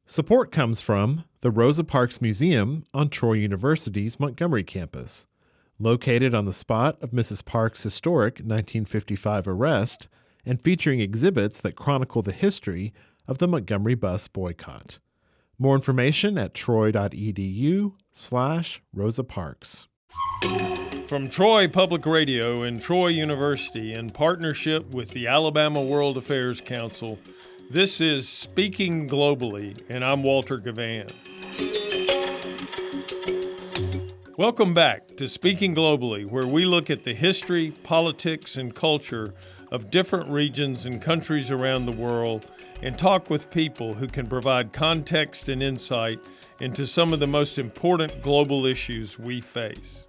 Support comes from the Rosa Parks Museum on Troy University's Montgomery campus. Located on the spot of Mrs. Parks' historic 1955 arrest and featuring exhibits that chronicle the history of the Montgomery bus boycott. More information at troy.edu/Rosa Parks. From Troy Public Radio and Troy University in partnership with the Alabama World Affairs Council, this is Speaking Globally, and I'm Walter Gavan. Welcome back to Speaking Globally, where we look at the history, politics, and culture of different regions and countries around the world and talk with people who can provide context and insight into some of the most important global issues we face.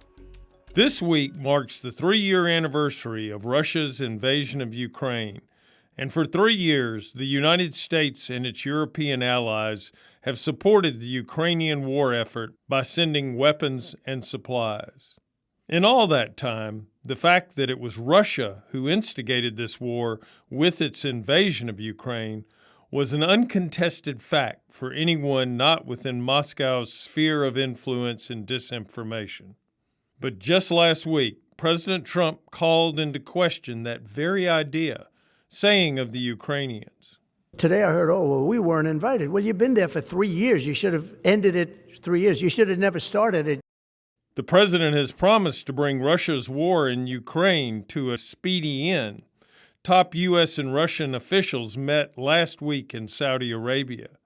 This week marks the 3-year anniversary of Russia's invasion of Ukraine, and for 3 years, the United States and its European allies have supported the Ukrainian war effort by sending weapons and supplies. In all that time, the fact that it was Russia who instigated this war with its invasion of Ukraine was an uncontested fact for anyone not within Moscow's sphere of influence and disinformation. But just last week, President Trump called into question that very idea, saying of the Ukrainians, "Today I heard, we weren't invited." Well, you've been there for 3 years. You should have ended it 3 years. You should have never started it. The president has promised to bring Russia's war in Ukraine to a speedy end. Top U.S. and Russian officials met last week in Saudi Arabia.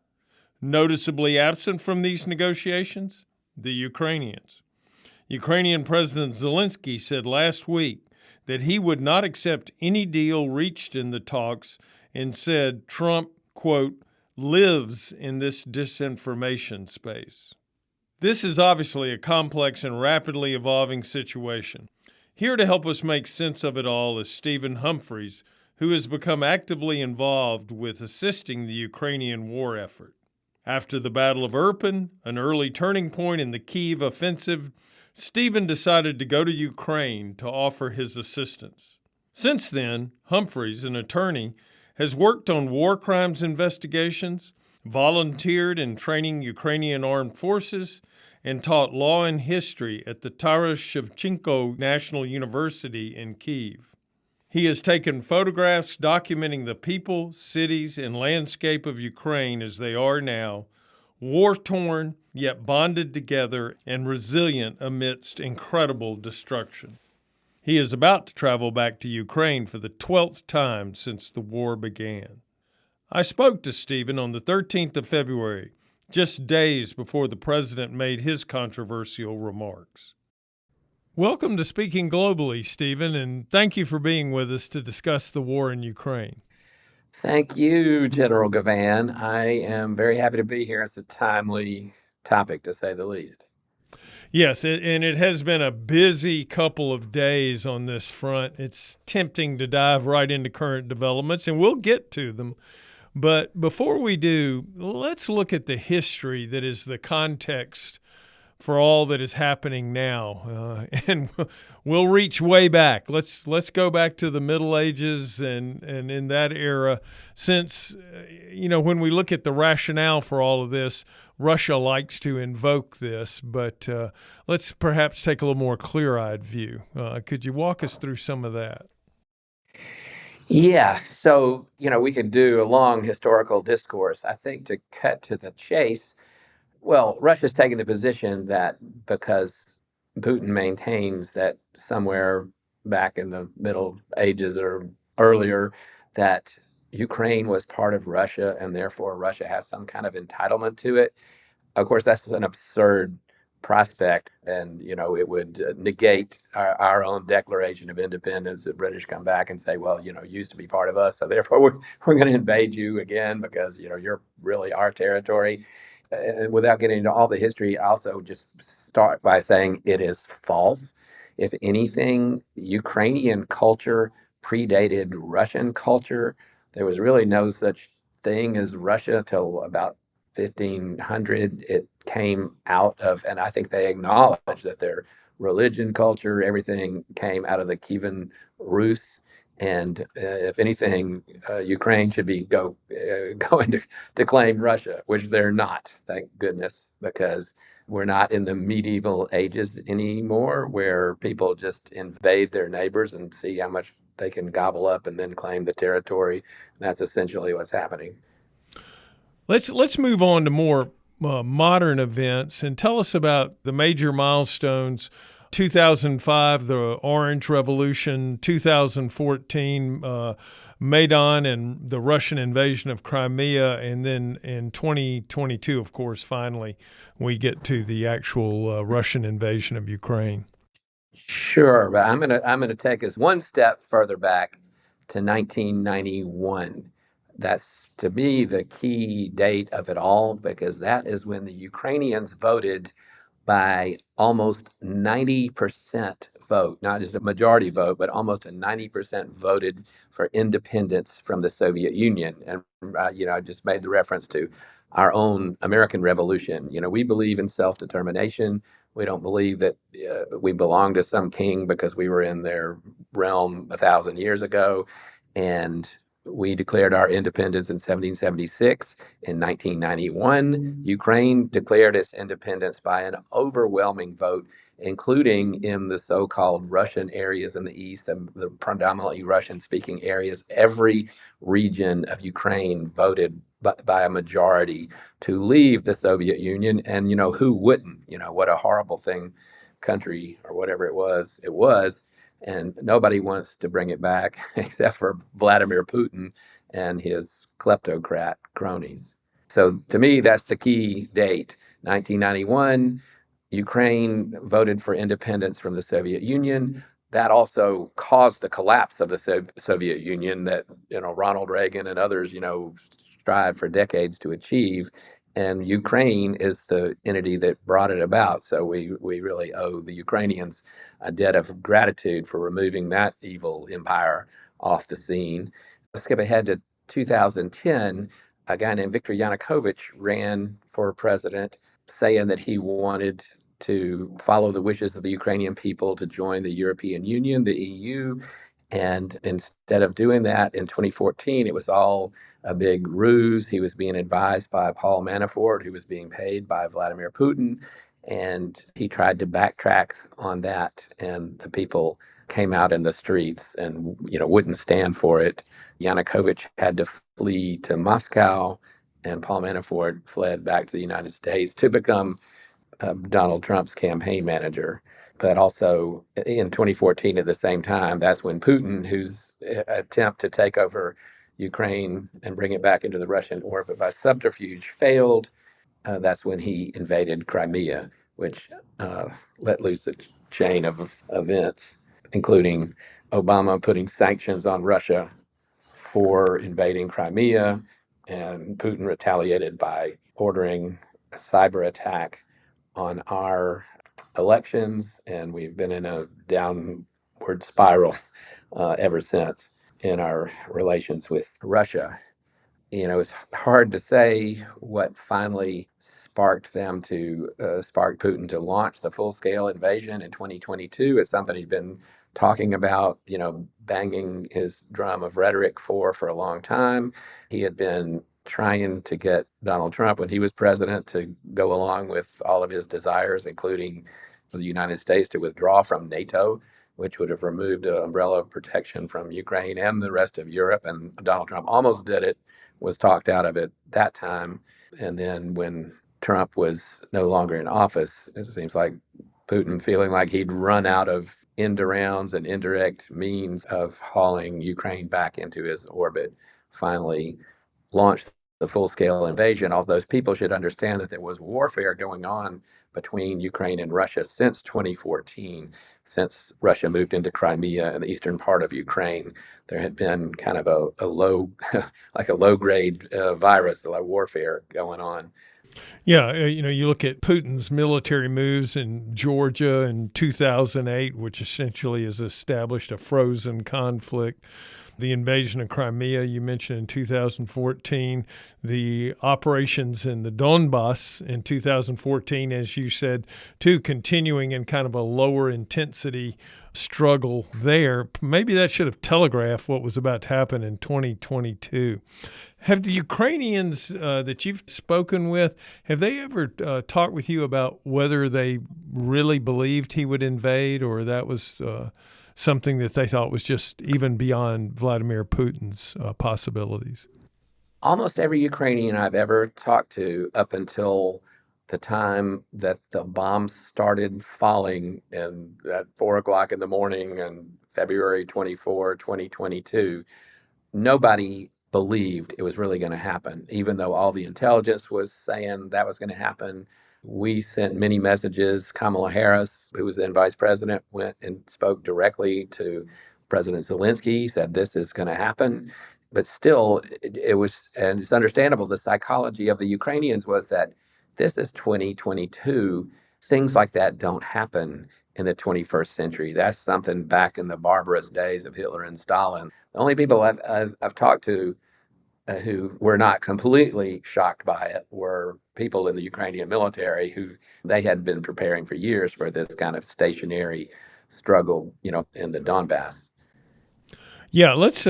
Noticeably absent from these negotiations, the Ukrainians. Ukrainian President Zelensky said last week that he would not accept any deal reached in the talks and said Trump, quote, lives in this disinformation space. This is obviously a complex and rapidly evolving situation. Here to help us make sense of it all is Stephen Humphreys, who has become actively involved with assisting the Ukrainian war effort. After the Battle of Irpin, an early turning point in the Kyiv offensive, Stephen decided to go to Ukraine to offer his assistance. Since then, Humphreys, an attorney, has worked on war crimes investigations, volunteered in training Ukrainian armed forces, and taught law and history at the Taras Shevchenko National University in Kyiv. He has taken photographs documenting the people, cities, and landscape of Ukraine as they are now, war-torn, yet bonded together and resilient amidst incredible destruction. He is about to travel back to Ukraine for the 12th time since the war began. I spoke to Stephen on the 13th of February, just days before the president made his controversial remarks. Welcome to Speaking Globally, Stephen, and thank you for being with us to discuss the war in Ukraine. Thank you, General Gavan. I am very happy to be here. It's a timely topic, to say the least. Yes, and it has been a busy couple of days on this front. It's tempting to dive right into current developments, and we'll get to them. But before we do, let's look at the history that is the context for all that is happening now, and we'll reach way back. Let's go back to the Middle Ages and in that era, since when we look at the rationale for all of this, Russia likes to invoke this. But let's perhaps take a little more clear-eyed view. Could you walk us through some of that? Yeah, so we could do a long historical discourse. I think to cut to the chase. Well, Russia's taken the position that because Putin maintains that somewhere back in the Middle Ages or earlier that Ukraine was part of Russia and therefore Russia has some kind of entitlement to it. Of course, that's an absurd prospect, and it would negate our own Declaration of Independence. The British come back and say, well, you used to be part of us, so therefore we're going to invade you again because you're really our territory. And without getting into all the history, I also just start by saying it is false. If anything, Ukrainian culture predated Russian culture. There was really no such thing as Russia till about 1500. It came out of, and I think they acknowledge that their religion, culture, everything came out of the Kievan Rus. And if anything, Ukraine should be going to claim Russia, which they're not, thank goodness, because we're not in the medieval ages anymore where people just invade their neighbors and see how much they can gobble up and then claim the territory. That's essentially what's happening. Let's move on to more modern events and tell us about the major milestones. 2005, the Orange Revolution. 2014, Maidan and the Russian invasion of Crimea, and then in 2022, of course, finally, we get to the actual Russian invasion of Ukraine. Sure, but I'm gonna take us one step further back to 1991. That's to me the key date of it all because that is when the Ukrainians voted by almost 90% vote, not just a majority vote, but almost a 90% voted for independence from the Soviet Union. And, I just made the reference to our own American Revolution. We believe in self determination. We don't believe that we belong to some king because we were in their realm 1,000 years ago. And we declared our independence in 1776. In 1991, Ukraine declared its independence by an overwhelming vote, including in the so-called Russian areas in the east and the predominantly Russian-speaking areas. Every region of Ukraine voted by a majority to leave the Soviet Union. And, who wouldn't? What a horrible thing, country or whatever it was. It was. And nobody wants to bring it back except for Vladimir Putin and his kleptocrat cronies. So to me, that's the key date. 1991, Ukraine voted for independence from the Soviet Union. That also caused the collapse of the Soviet Union that Ronald Reagan and others strived for decades to achieve. And Ukraine is the entity that brought it about. So we really owe the Ukrainians a debt of gratitude for removing that evil empire off the scene. Let's skip ahead to 2010. A guy named Viktor Yanukovych ran for president, saying that he wanted to follow the wishes of the Ukrainian people to join the European Union, the EU. And instead of doing that in 2014, it was all a big ruse. He was being advised by Paul Manafort, who was being paid by Vladimir Putin. And he tried to backtrack on that. And the people came out in the streets and, wouldn't stand for it. Yanukovych had to flee to Moscow, and Paul Manafort fled back to the United States to become Donald Trump's campaign manager. But also in 2014, at the same time, that's when Putin, whose attempt to take over Ukraine and bring it back into the Russian orbit by subterfuge failed. That's when he invaded Crimea, which let loose a chain of events, including Obama putting sanctions on Russia for invading Crimea, and Putin retaliated by ordering a cyber attack on our elections, and we've been in a downward spiral ever since in our relations with Russia. It's hard to say what finally sparked Putin to launch the full scale invasion in 2022. It's something he's been talking about, banging his drum of rhetoric for a long time. He had been trying to get Donald Trump when he was president to go along with all of his desires, including for the United States to withdraw from NATO, which would have removed an umbrella of protection from Ukraine and the rest of Europe. And Donald Trump almost did it, was talked out of it that time. And then when Trump was no longer in office, it seems like Putin, feeling like he'd run out of end arounds and indirect means of hauling Ukraine back into his orbit, finally launched the full scale invasion. All those people should understand that there was warfare going on between Ukraine and Russia since 2014, since Russia moved into Crimea and the eastern part of Ukraine. There had been kind of a low, like a low grade virus, like warfare going on. Yeah, you look at Putin's military moves in Georgia in 2008, which essentially has established a frozen conflict. the invasion of Crimea, you mentioned in 2014, the operations in the Donbass in 2014, as you said, too, continuing in kind of a lower intensity struggle there. Maybe that should have telegraphed what was about to happen in 2022. Have the Ukrainians that you've spoken with, have they ever talked with you about whether they really believed he would invade, or that was something that they thought was just even beyond Vladimir Putin's possibilities? Almost every Ukrainian I've ever talked to up until the time that the bombs started falling at 4 o'clock in the morning on February 24, 2022, nobody believed it was really going to happen, even though all the intelligence was saying that was going to happen. We sent many messages. Kamala Harris, who was then vice president, went and spoke directly to President Zelensky, said this is going to happen. But still, it was, and it's understandable, the psychology of the Ukrainians was that this is 2022. Things like that don't happen in the 21st century. That's something back in the barbarous days of Hitler and Stalin. The only people I've talked to who were not completely shocked by it were people in the Ukrainian military who they had been preparing for years for this kind of stationary struggle, in the Donbass. Yeah, let's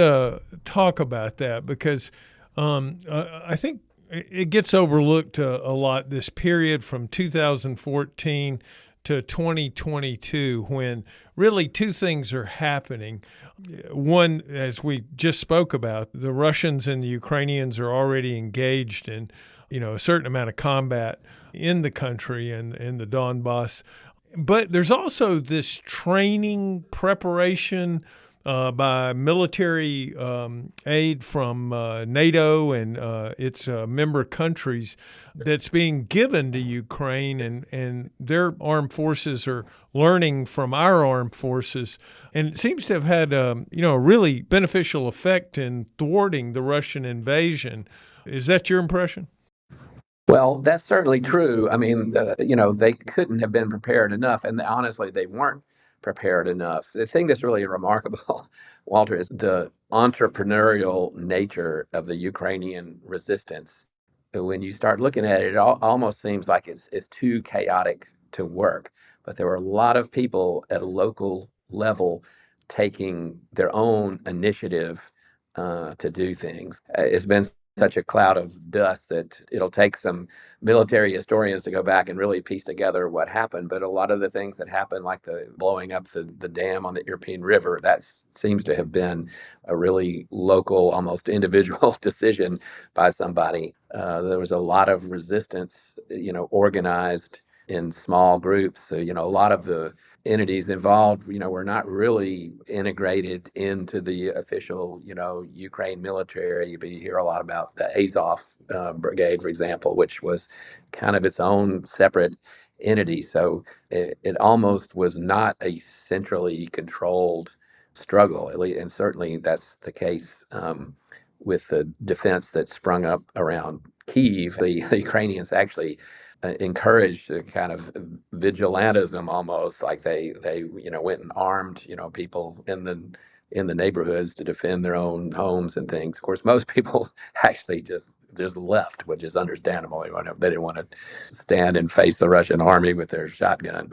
talk about that because I think it gets overlooked a lot, this period from 2014 to 2022, when really two things are happening. One, as we just spoke about, the Russians and the Ukrainians are already engaged in, a certain amount of combat in the country and in the Donbass. But there's also this training preparation by military aid from NATO and its member countries that's being given to Ukraine, and their armed forces are learning from our armed forces. And it seems to have had a really beneficial effect in thwarting the Russian invasion. Is that your impression? Well, that's certainly true. I mean, they couldn't have been prepared enough, and honestly, they weren't prepared enough. The thing that's really remarkable, Walter, is the entrepreneurial nature of the Ukrainian resistance. When you start looking at it, it almost seems like it's too chaotic to work. But there were a lot of people at a local level taking their own initiative to do things. It's been such a cloud of dust that it'll take some military historians to go back and really piece together what happened. But a lot of the things that happened, like the blowing up the dam on the Irpin River, that seems to have been a really local, almost individual decision by somebody. There was a lot of resistance, organized in small groups. So, a lot of the entities involved, were not really integrated into the official, Ukraine military. You hear a lot about the Azov brigade, for example, which was kind of its own separate entity. So it almost was not a centrally controlled struggle, at least, and certainly that's the case with the defense that sprung up around Kyiv. The Ukrainians actually encouraged a kind of vigilantism, almost like they went and armed people in the neighborhoods to defend their own homes and things. Of course, most people actually just left, which is understandable. They didn't want to stand and face the Russian army with their shotgun.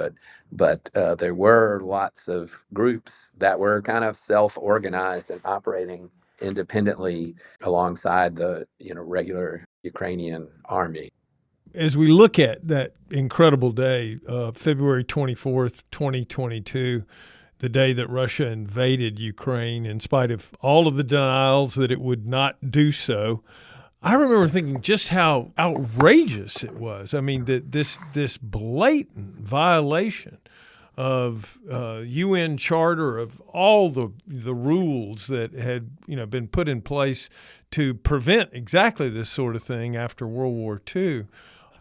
But there were lots of groups that were kind of self-organized and operating independently alongside the regular Ukrainian army. As we look at that incredible day, February 24th, 2022, the day that Russia invaded Ukraine, in spite of all of the denials that it would not do so, I remember thinking just how outrageous it was. I mean, that this blatant violation of UN Charter, of all the rules that had been put in place to prevent exactly this sort of thing after World War II.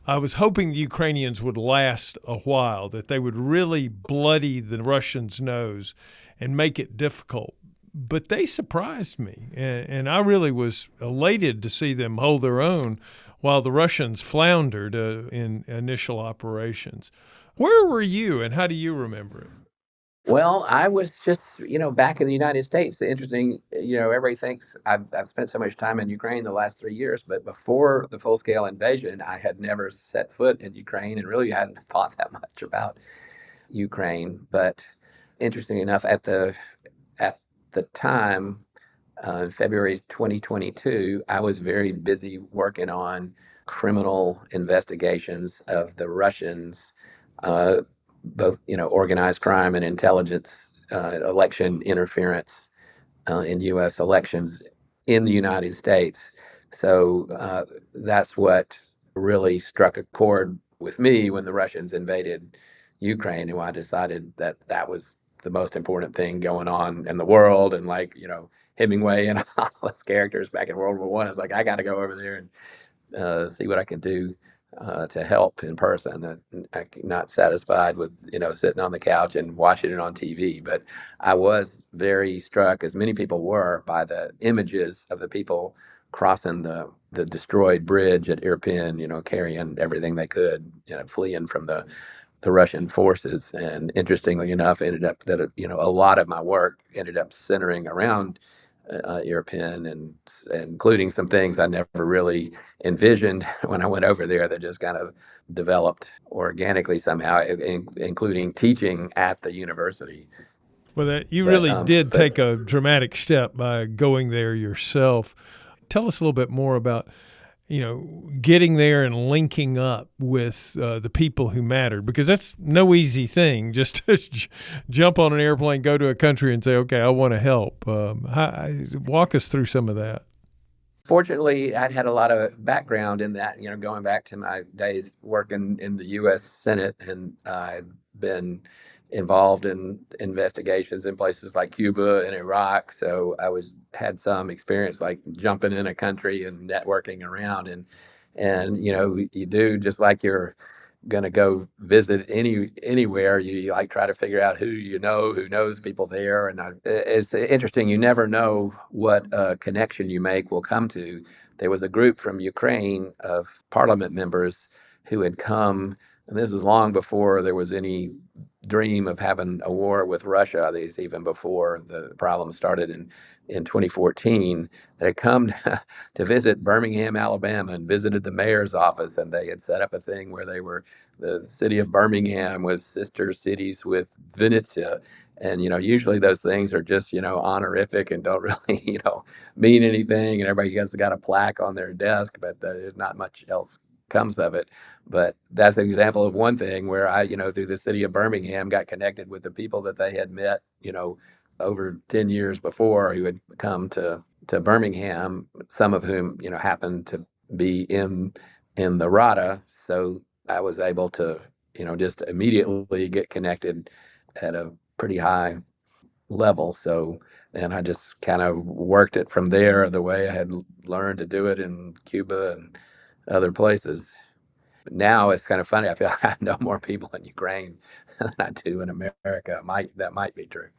I was hoping the Ukrainians would last a while, that they would really bloody the Russians' nose and make it difficult. But they surprised me, and I really was elated to see them hold their own while the Russians floundered in initial operations. Where were you, and how do you remember it? Well, I was just, back in the United States. The interesting, everybody thinks I've spent so much time in Ukraine the last 3 years, but before the full scale invasion, I had never set foot in Ukraine and really hadn't thought that much about Ukraine. But interesting enough, at the time, February 2022, I was very busy working on criminal investigations of the Russians, uh, both organized crime and intelligence, election interference in U.S. elections in the United States. So that's what really struck a chord with me when the Russians invaded Ukraine, and I decided that that was the most important thing going on in the world. And like, Hemingway and all those characters back in World War I was like, I got to go over there and see what I can do to help in person. I'm not satisfied with sitting on the couch and watching it on TV, but I was very struck, as many people were, by the images of the people crossing the destroyed bridge at Irpin, carrying everything they could, fleeing from the Russian forces. And interestingly enough, ended up that a lot of my work ended up centering around Irpin, and including some things I never really envisioned when I went over there that just kind of developed organically somehow, including teaching at the university. Well, you But really did but take a dramatic step by going there yourself. Tell us a little bit more about, getting there and linking up with the people who mattered, because that's no easy thing. Just to jump on an airplane, go to a country, and say, "Okay, I want to help." Walk us through some of that. Fortunately, I'd had a lot of background in that, going back to my days working in the U.S. Senate, and I'd been involved in investigations in places like Cuba and Iraq. So I had some experience like jumping in a country and networking around, and you do just like you're going to go visit anywhere. You like try to figure out who knows people there. And it's interesting, you never know what connection you make will come to. There was a group from Ukraine of parliament members who had come, and this was long before there was any dream of having a war with Russia. These even before the problem started in 2014, that had come to visit Birmingham, Alabama, and visited the mayor's office. And they had set up a thing where the city of Birmingham was sister cities with Vinnytsia. And, usually those things are just, honorific and don't really, mean anything. And everybody has got a plaque on their desk, but there's not much else comes of it. But that's an example of one thing where I, through the city of Birmingham, got connected with the people that they had met, over 10 years before, who had come to Birmingham, some of whom, happened to be in the RADA. So I was able to, just immediately get connected at a pretty high level. So, and I just kind of worked it from there the way I had learned to do it in Cuba and other places. Now it's kind of funny. I feel like I know more people in Ukraine than I do in America. That might be true.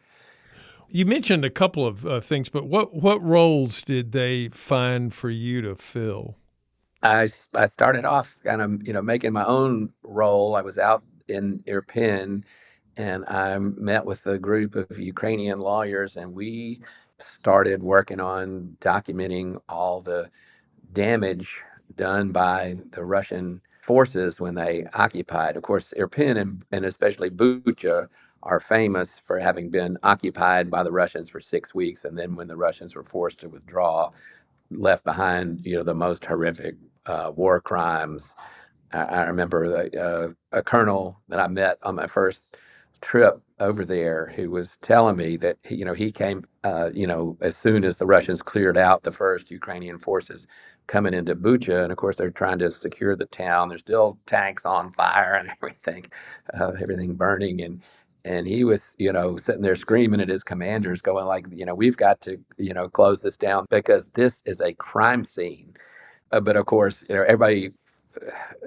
You mentioned a couple of things, but what roles did they find for you to fill? I started off kind of making my own role. I was out in Irpin, and I met with a group of Ukrainian lawyers, and we started working on documenting all the damage done by the Russian forces when they occupied. Of course, Irpin and especially Bucha are famous for having been occupied by the Russians for 6 weeks, and then when the Russians were forced to withdraw, left behind the most horrific war crimes. I remember a colonel that I met on my first trip over there who was telling me that he came as soon as the Russians cleared out the first Ukrainian forces coming into Bucha, and of course they're trying to secure the town. There's still tanks on fire and everything burning, and he was sitting there screaming at his commanders, going like, we've got to close this down because this is a crime scene. But of course, everybody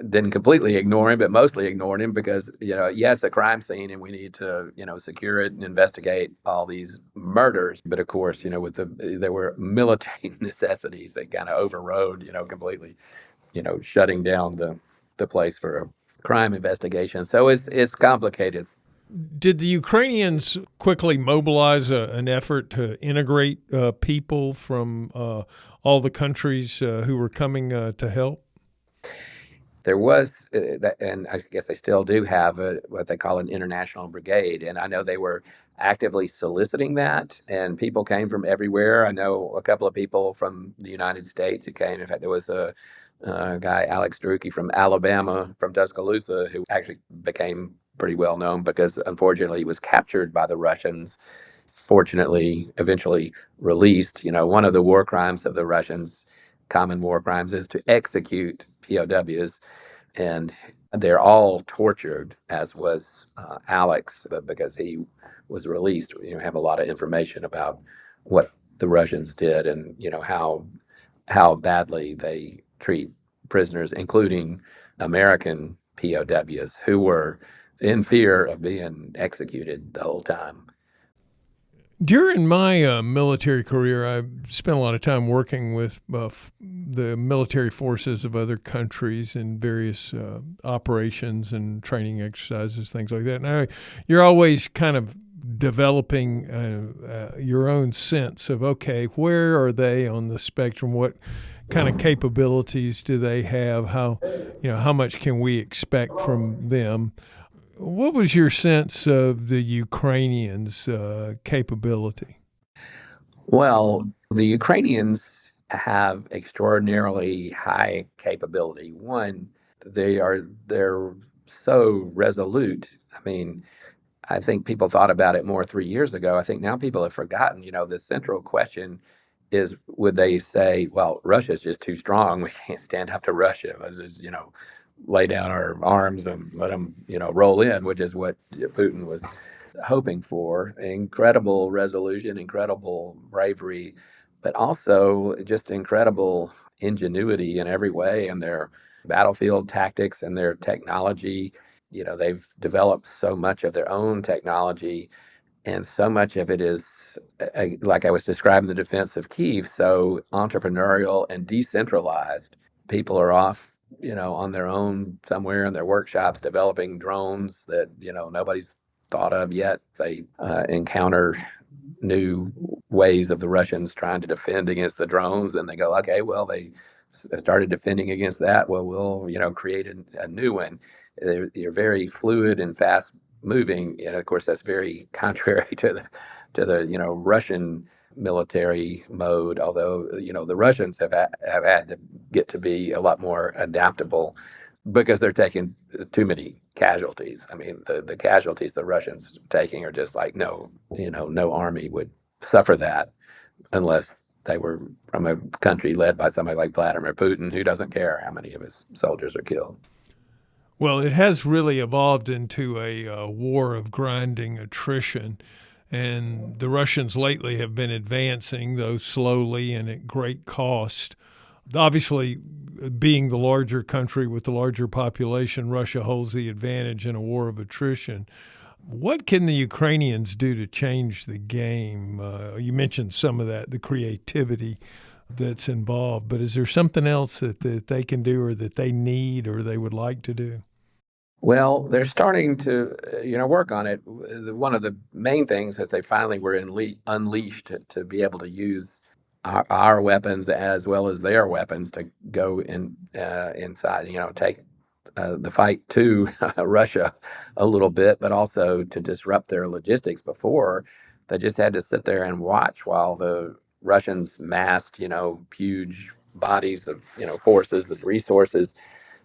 didn't completely ignore him, but mostly ignored him because, yes, a crime scene and we need to, secure it and investigate all these murders. But of course, there were military necessities that kind of overrode, completely, shutting down the place for a crime investigation. So it's complicated. Did the Ukrainians quickly mobilize an effort to integrate people from all the countries who were coming to help? There was that, and I guess they still do have what they call an international brigade, and I know they were actively soliciting that, and people came from everywhere. I know a couple of people from the United States who came. In fact, there was a guy, Alex Drucke from Alabama, from Tuscaloosa, who actually became pretty well known because unfortunately he was captured by the Russians. Fortunately, eventually released. One of the war crimes of the Russians, common war crimes, is to execute POWs, and they're all tortured, as was Alex, but because he was released, have a lot of information about what the Russians did, and how badly they treat prisoners, including American POWs who were in fear of being executed the whole time. During my military career, I spent a lot of time working with the military forces of other countries in various operations and training exercises, things like that. Now, you're always kind of developing your own sense of, okay, where are they on the spectrum? What kind of capabilities do they have? How much can we expect from them? What was your sense of the Ukrainians' capability? Well, the Ukrainians have extraordinarily high capability. One, they're so resolute. I mean, I think people thought about it more 3 years ago. I think now people have forgotten. The central question is, would they say, well, Russia's just too strong. We can't stand up to Russia. Let's just, lay down our arms and let them, roll in, which is what Putin was hoping for. Incredible resolution, incredible bravery, but also just incredible ingenuity in every way, and their battlefield tactics and their technology. They've developed so much of their own technology, and so much of it is, like I was describing the defense of Kyiv, so entrepreneurial and decentralized. People are off, on their own somewhere in their workshops developing drones that, nobody's thought of yet. They encounter new ways of the Russians trying to defend against the drones. Then they go, okay, well, they started defending against that. Well, we'll, create a new one. They're very fluid and fast moving, and of course that's very contrary to the Russian military mode. Although the Russians have had to get to be a lot more adaptable because they're taking too many casualties. I mean, the casualties the Russians are taking are just like no army would suffer that unless they were from a country led by somebody like Vladimir Putin, who doesn't care how many of his soldiers are killed. Well, it has really evolved into a war of grinding attrition. And the Russians lately have been advancing, though slowly and at great cost. Obviously, being the larger country with the larger population, Russia holds the advantage in a war of attrition. What can the Ukrainians do to change the game? You mentioned some of that, the creativity that's involved, but is there something else that they can do or that they need or they would like to do? Well, they're starting to, work on it. One of the main things is they finally were unleashed to be able to use our weapons as well as their weapons to go inside, take the fight to Russia a little bit, but also to disrupt their logistics. Before, they just had to sit there and watch while the Russians massed, huge bodies of, forces and resources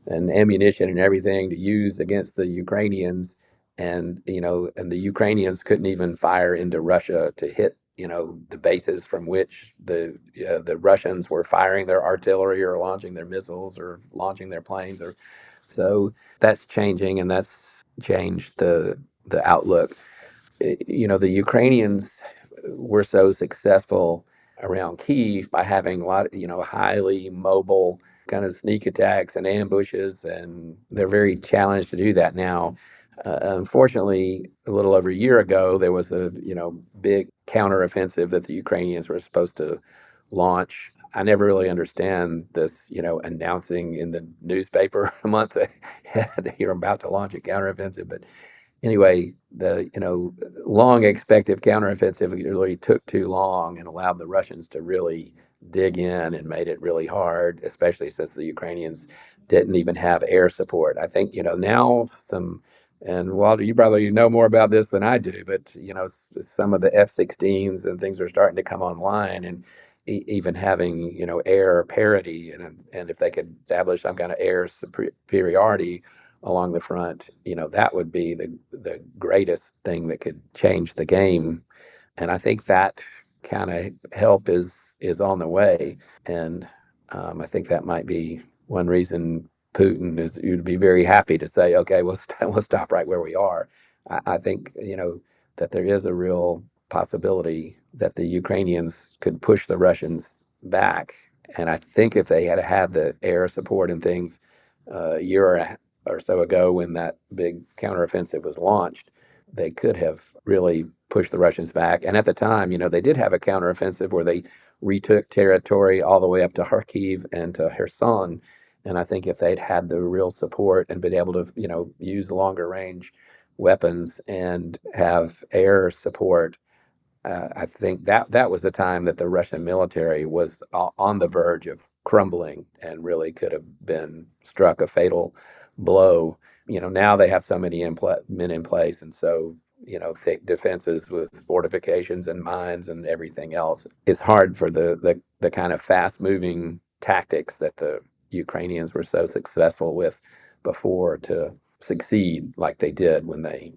and ammunition and everything to use against the Ukrainians. And the Ukrainians couldn't even fire into Russia to hit, the bases from which the Russians were firing their artillery or launching their missiles or launching their planes. Or so that's changing, and that's changed the outlook. The Ukrainians were so successful around Kyiv by having a lot, highly mobile kind of sneak attacks and ambushes, and they're very challenged to do that now. Unfortunately, a little over a year ago, there was a big counteroffensive that the Ukrainians were supposed to launch. I never really understand this, announcing in the newspaper a month ahead that you're about to launch a counteroffensive, but Anyway, the long expected counteroffensive really took too long and allowed the Russians to really dig in and made it really hard, especially since the Ukrainians didn't even have air support. I think now and Walter, you probably know more about this than I do, but some of the F-16s and things are starting to come online, and even having air parity, and if they could establish some kind of air superiority along the front, that would be the greatest thing that could change the game. And I think that kind of help is on the way. And I think that might be one reason Putin is you'd be very happy to say, okay, we'll stop right where we are. I think that there is a real possibility that the Ukrainians could push the Russians back. And I think if they had had the air support and things a year or so ago when that big counteroffensive was launched, they could have really pushed the Russians back. And at the time, they did have a counteroffensive where they retook territory all the way up to Kharkiv and to Kherson. And I think if they'd had the real support and been able to, use longer range weapons and have air support, I think that was the time that the Russian military was on the verge of crumbling and really could have been struck a fatal blow. Now they have so many men in place, and so thick defenses with fortifications and mines and everything else. It's hard for the kind of fast moving tactics that the Ukrainians were so successful with before to succeed like they did when they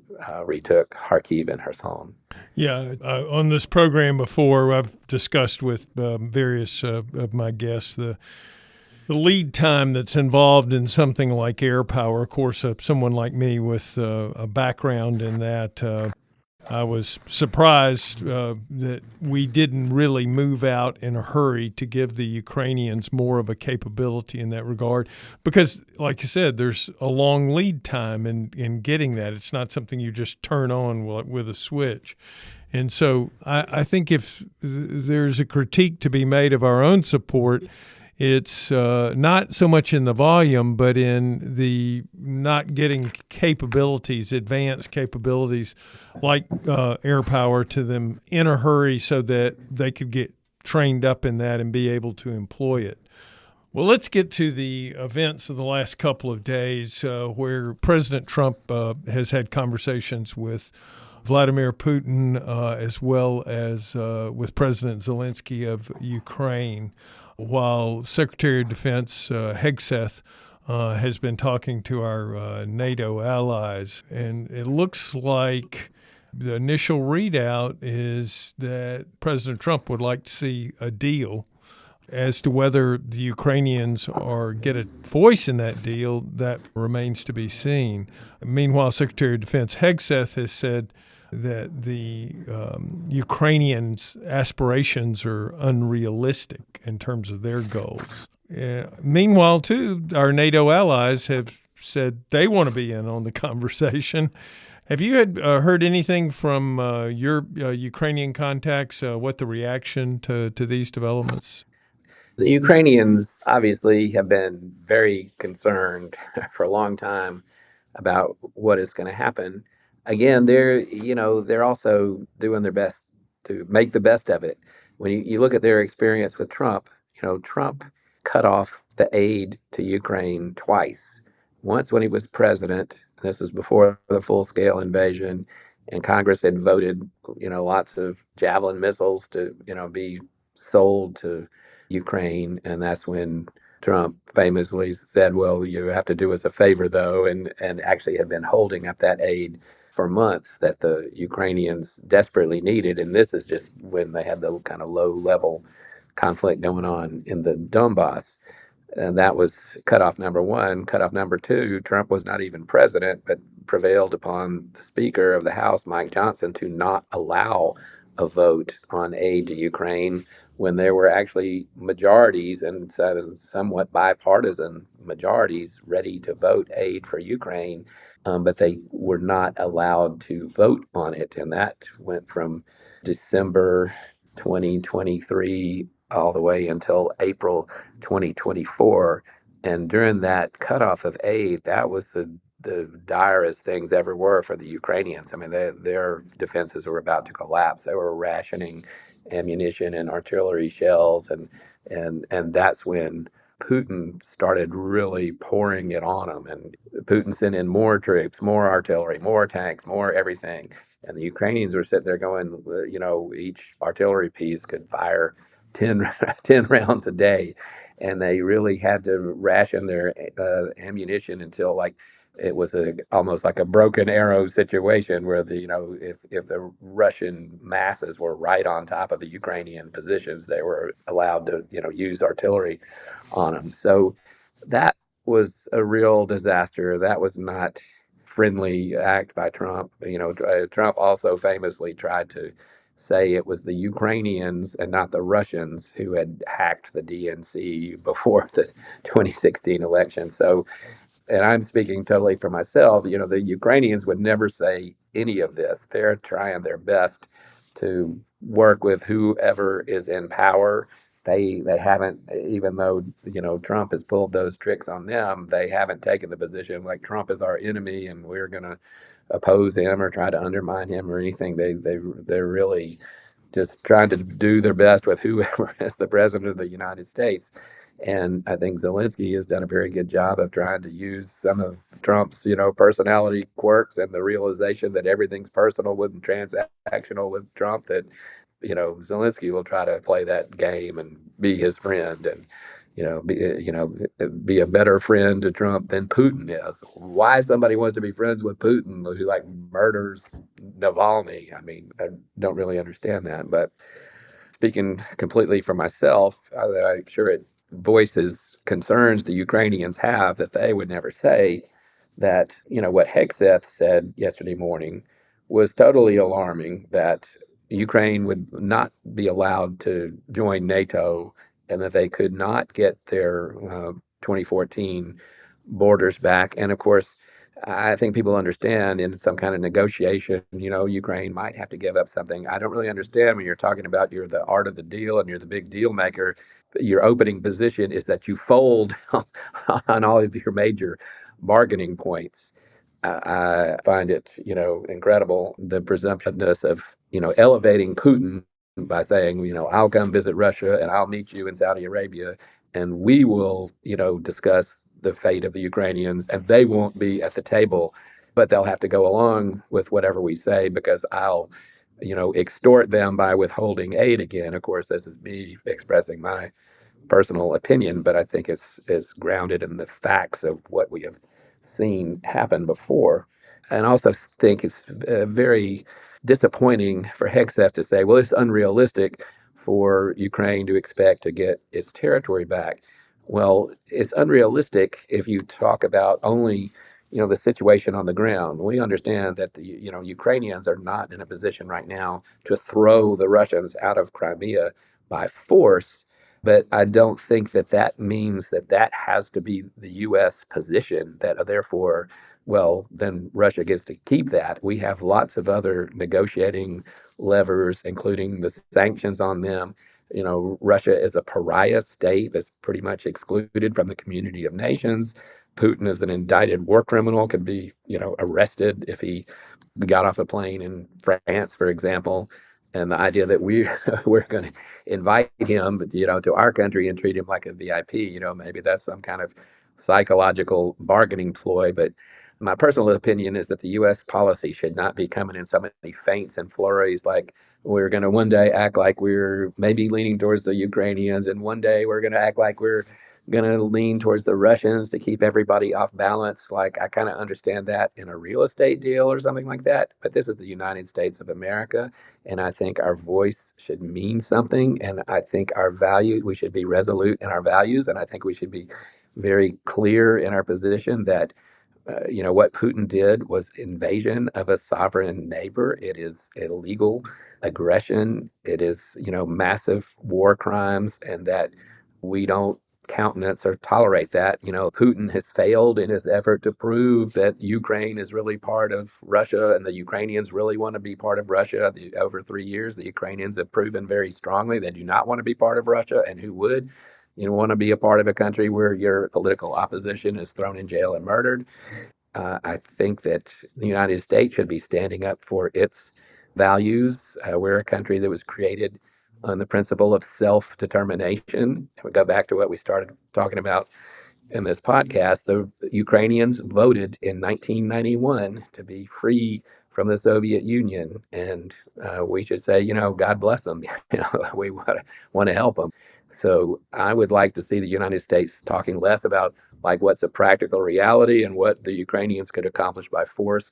retook Kharkiv and Kherson. Yeah, on this program before, I've discussed with various of my guests the lead time that's involved in something like air power. Of course, someone like me with a background in that, I was surprised that we didn't really move out in a hurry to give the Ukrainians more of a capability in that regard. Because, like you said, there's a long lead time in getting that. It's not something you just turn on with a switch. And so I think if there's a critique to be made of our own support, it's not so much in the volume, but in the not getting capabilities, advanced capabilities like air power to them in a hurry so that they could get trained up in that and be able to employ it. Well, let's get to the events of the last couple of days where President Trump has had conversations with Vladimir Putin as well as with President Zelensky of Ukraine, while Secretary of Defense Hegseth has been talking to our NATO allies. And it looks like the initial readout is that President Trump would like to see a deal. As to whether the Ukrainians get a voice in that deal, that remains to be seen. Meanwhile, Secretary of Defense Hegseth has said that the Ukrainians' aspirations are unrealistic in terms of their goals. Meanwhile, too, our NATO allies have said they want to be in on the conversation. Have you heard anything from your Ukrainian contacts, what the reaction to these developments? The Ukrainians obviously have been very concerned for a long time about what is going to happen. Again, they're also doing their best to make the best of it. When you look at their experience with Trump, Trump cut off the aid to Ukraine twice. Once when he was president, this was before the full-scale invasion, and Congress had voted, lots of Javelin missiles to, be sold to Ukraine, and that's when Trump famously said, "Well, you have to do us a favor, though," and actually had been holding up that aid for months that the Ukrainians desperately needed. And this is just when they had the kind of low-level conflict going on in the Donbass. And that was cutoff number one. Cutoff number two, Trump was not even president, but prevailed upon the Speaker of the House, Mike Johnson, to not allow a vote on aid to Ukraine when there were actually majorities and somewhat bipartisan majorities ready to vote aid for Ukraine, but they were not allowed to vote on it. And that went from December 2023 all the way until April 2024. And during that cutoff of aid, that was the the direst things ever were for the Ukrainians. I mean, their defenses were about to collapse. They were rationing ammunition and artillery shells, and that's when Putin started really pouring it on them. And Putin sent in more troops, more artillery, more tanks, more everything. And the Ukrainians were sitting there going, each artillery piece could fire 10, 10 rounds a day. And they really had to ration their ammunition until like it was almost like a broken arrow situation where if the Russian masses were right on top of the Ukrainian positions, they were allowed to use artillery on them. So that was a real disaster. That was not friendly act by Trump. Trump also famously tried to say it was the Ukrainians and not the Russians who had hacked the DNC before the 2016 election. So, and I'm speaking totally for myself, the Ukrainians would never say any of this. They're trying their best to work with whoever is in power. They haven't, even though Trump has pulled those tricks on them, they haven't taken the position like Trump is our enemy and we're going to oppose him or try to undermine him or anything. They're really just trying to do their best with whoever is the president of the United States. And I think Zelensky has done a very good job of trying to use some of Trump's, personality quirks and the realization that everything's personal with transactional with Trump. That Zelensky will try to play that game and be his friend and be a better friend to Trump than Putin is. Why somebody wants to be friends with Putin who like murders Navalny? I mean, I don't really understand that. But speaking completely for myself, I'm sure it voices concerns the Ukrainians have that they would never say. That what Hegseth said yesterday morning was totally alarming. That Ukraine would not be allowed to join NATO, and that they could not get their 2014 borders back. And of course, I think people understand in some kind of negotiation, Ukraine might have to give up something. I don't really understand when you're talking about you're the art of the deal and you're the big deal maker. Your opening position is that you fold on all of your major bargaining points. I find it, incredible the presumptiveness of, elevating Putin by saying, I'll come visit Russia and I'll meet you in Saudi Arabia and we will, discuss the fate of the Ukrainians and they won't be at the table, but they'll have to go along with whatever we say because I'll, extort them by withholding aid again. Of course, this is me expressing my personal opinion, but I think it's grounded in the facts of what we have seen happen before. And I also think it's very disappointing for Hegseth to say, well, it's unrealistic for Ukraine to expect to get its territory back. Well, it's unrealistic if you talk about only the situation on the ground. We understand that the Ukrainians are not in a position right now to throw the Russians out of Crimea by force. But I don't think that that means that that has to be the U.S. position, that therefore, well, then Russia gets to keep that. We have lots of other negotiating levers, including the sanctions on them. Russia is a pariah state that's pretty much excluded from the community of nations. Putin is an indicted war criminal, could be, arrested if he got off a plane in France, for example. And the idea that we're going to invite him, to our country and treat him like a VIP, maybe that's some kind of psychological bargaining ploy. But my personal opinion is that the U.S. policy should not be coming in so many feints and flurries like we're going to one day act like we're maybe leaning towards the Ukrainians, and one day we're going to act like we're going to lean towards the Russians to keep everybody off balance. Like, I kind of understand that in a real estate deal or something like that. But this is the United States of America. And I think our voice should mean something. And I think our value, we should be resolute in our values. And I think we should be very clear in our position that what Putin did was invasion of a sovereign neighbor. It is illegal aggression. It is, massive war crimes, and that we don't countenance or tolerate that. Putin has failed in his effort to prove that Ukraine is really part of Russia and the Ukrainians really want to be part of Russia. Over 3 years, the Ukrainians have proven very strongly they do not want to be part of Russia, and who would? Want to be a part of a country where your political opposition is thrown in jail and murdered. I think that the United States should be standing up for its values. We're a country that was created on the principle of self-determination. We go back to what we started talking about in this podcast. The Ukrainians voted in 1991 to be free from the Soviet Union, and we should say, God bless them. We want to help them. So I would like to see the United States talking less about like what's a practical reality and what the Ukrainians could accomplish by force,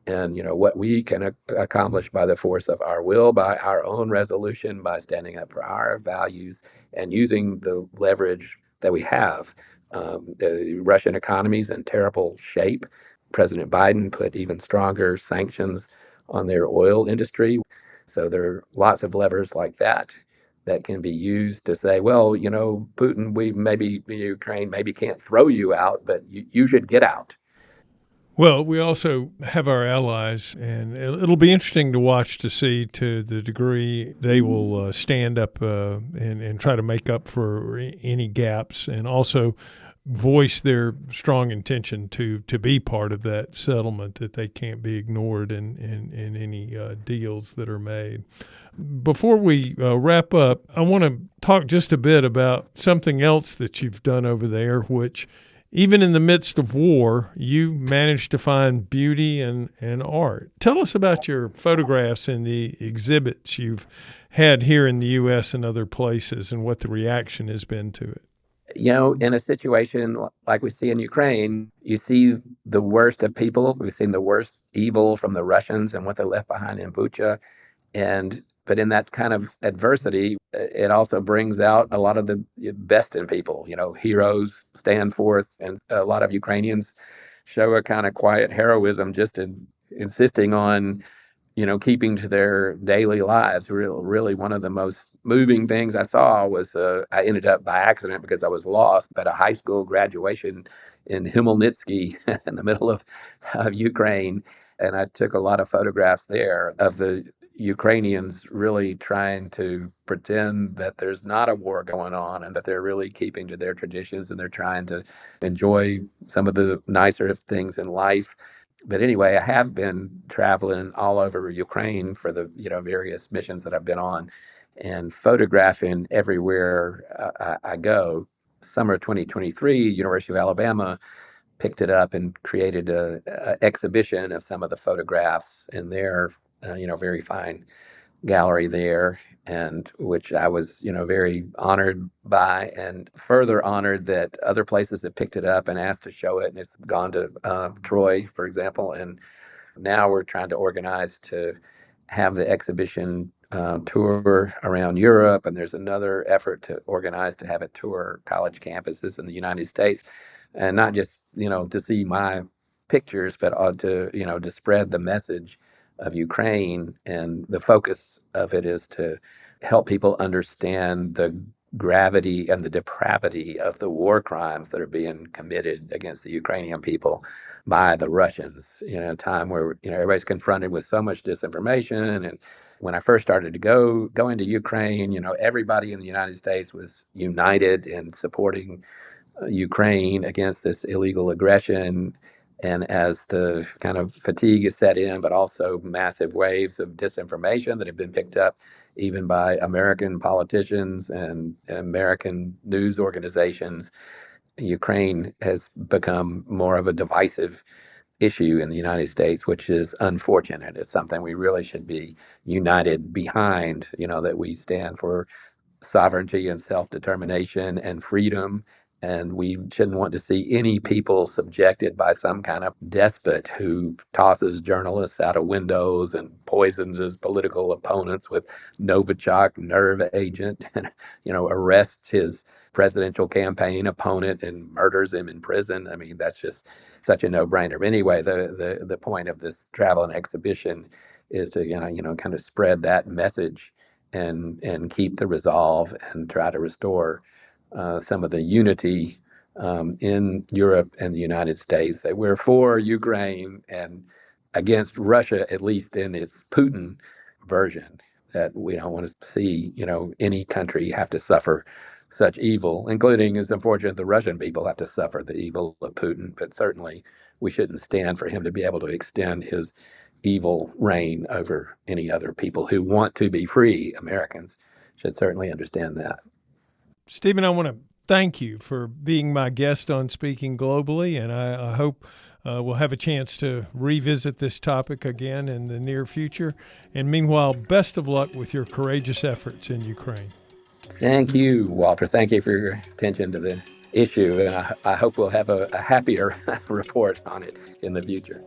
and what we can accomplish by the force of our will, by our own resolution, by standing up for our values and using the leverage that we have. The Russian economy is in terrible shape. President Biden put even stronger sanctions on their oil industry. So there are lots of levers like that can be used to say, well, Putin, we maybe Ukraine maybe can't throw you out, but you should get out. Well, we also have our allies, and it'll be interesting to watch to see to the degree they will stand up and try to make up for any gaps, and also voice their strong intention to be part of that settlement, that they can't be ignored in any deals that are made. Before we wrap up, I want to talk just a bit about something else that you've done over there, which even in the midst of war, you managed to find beauty and art. Tell us about your photographs and the exhibits you've had here in the U.S. and other places, and what the reaction has been to it. In a situation like we see in Ukraine, you see the worst of people. We've seen the worst evil from the Russians and what they left behind in Bucha. But in that kind of adversity, it also brings out a lot of the best in people. Heroes stand forth, and a lot of Ukrainians show a kind of quiet heroism just in insisting on keeping to their daily lives. Really, one of the most moving things I saw was I ended up by accident because I was lost at a high school graduation in Hmelnytsky in the middle of Ukraine. And I took a lot of photographs there of the Ukrainians really trying to pretend that there's not a war going on and that they're really keeping to their traditions and they're trying to enjoy some of the nicer things in life. But anyway, I have been traveling all over Ukraine for the various missions that I've been on, and photographing everywhere I go. Summer 2023, University of Alabama picked it up and created a exhibition of some of the photographs in their very fine gallery there, and which I was very honored by, and further honored that other places have picked it up and asked to show it, and it's gone to Troy, for example, and now we're trying to organize to have the exhibition tour around Europe, and there's another effort to organize to have it tour college campuses in the United States, and not just to see my pictures, but to spread the message of Ukraine. And the focus of it is to help people understand the gravity and the depravity of the war crimes that are being committed against the Ukrainian people by the Russians. A time where everybody's confronted with so much disinformation. And when I first started to go into Ukraine, everybody in the United States was united in supporting Ukraine against this illegal aggression. And as the kind of fatigue is set in, but also massive waves of disinformation that have been picked up even by American politicians and American news organizations, Ukraine has become more of a divisive issue in the United States, which is unfortunate. It's something we really should be united behind, that we stand for sovereignty and self-determination and freedom. And we shouldn't want to see any people subjected by some kind of despot who tosses journalists out of windows and poisons his political opponents with Novichok nerve agent and, arrests his presidential campaign opponent and murders him in prison. I mean, that's just such a no-brainer. Anyway, the point of this travel and exhibition is to kind of spread that message and keep the resolve and try to restore some of the unity in Europe and the United States, that we're for Ukraine and against Russia, at least in its Putin version, that we don't want to see, any country have to suffer such evil, including, it's unfortunate, the Russian people have to suffer the evil of Putin, but certainly we shouldn't stand for him to be able to extend his evil reign over any other people who want to be free. Americans should certainly understand that. Stephen, I want to thank you for being my guest on Speaking Globally, and I hope we'll have a chance to revisit this topic again in the near future. And meanwhile, best of luck with your courageous efforts in Ukraine. Thank you, Walter. Thank you for your attention to the issue, and I hope we'll have a happier report on it in the future.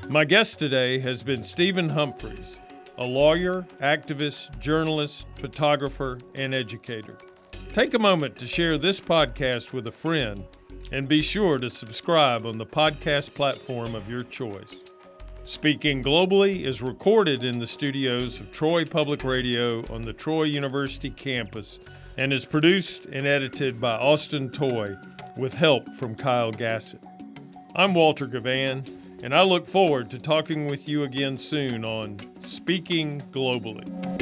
My guest today has been Stephen Humphreys, a lawyer, activist, journalist, photographer, and educator. Take a moment to share this podcast with a friend, and be sure to subscribe on the podcast platform of your choice. Speaking Globally is recorded in the studios of Troy Public Radio on the Troy University campus and is produced and edited by Austin Toy with help from Kyle Gassett. I'm Walter Gavan, and I look forward to talking with you again soon on Speaking Globally.